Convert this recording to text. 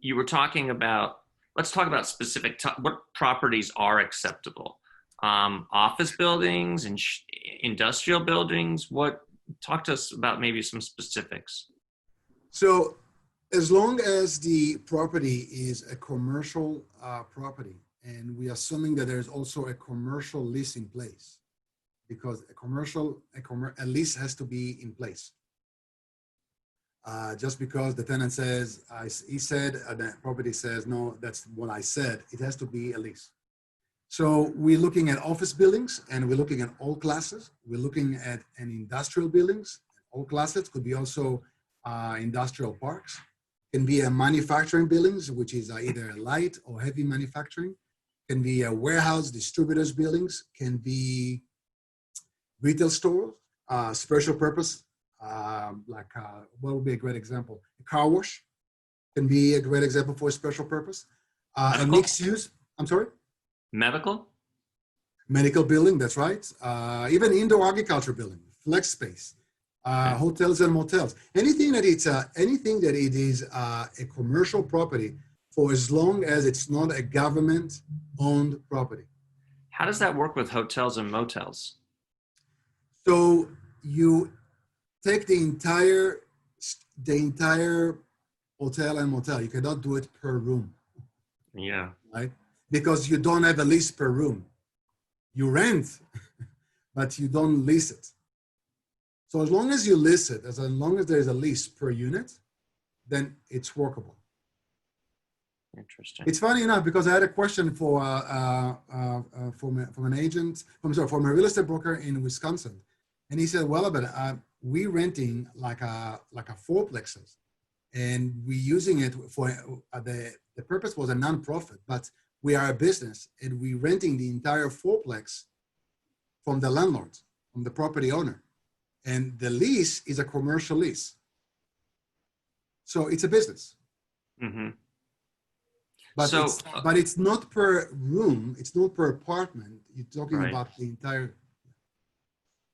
you were talking about, let's talk about what properties are acceptable. Office buildings and industrial buildings. Talk to us about maybe some specifics. So as long as the property is a commercial property, and we are assuming that there's also a commercial lease in place, because a lease has to be in place. Just because the tenant says, he said, the property says, no, that's what I said, it has to be a lease. So we're looking at office buildings, and we're looking at all classes. We're looking at an industrial buildings, all classes. Could be also industrial parks. Can be a manufacturing buildings, which is either light or heavy manufacturing. Can be a warehouse, distributors buildings. Can be retail stores, special purpose. What would be a great example? A car wash can be a great example for a special purpose. A mixed use, I'm sorry? Medical building, that's right. Even indoor agriculture building, flex space, hotels and motels. Anything that it is a commercial property for as long as it's not a government-owned property. How does that work with hotels and motels? So you take the entire hotel and motel. You cannot do it per room. Yeah. Right? Because you don't have a lease per room. You rent, but you don't lease it. So as long as you lease it, as long as there's a lease per unit, then it's workable. Interesting. It's funny enough because I had a question from an agent, from a real estate broker in Wisconsin, and he said, "Well, but we renting like a fourplexes, and we using it for the purpose was a nonprofit, but we are a business, and we renting the entire fourplex from the landlord, from the property owner, and the lease is a commercial lease, so it's a business." Mm-hmm. But it's not per room, it's not per apartment. You're talking about the entire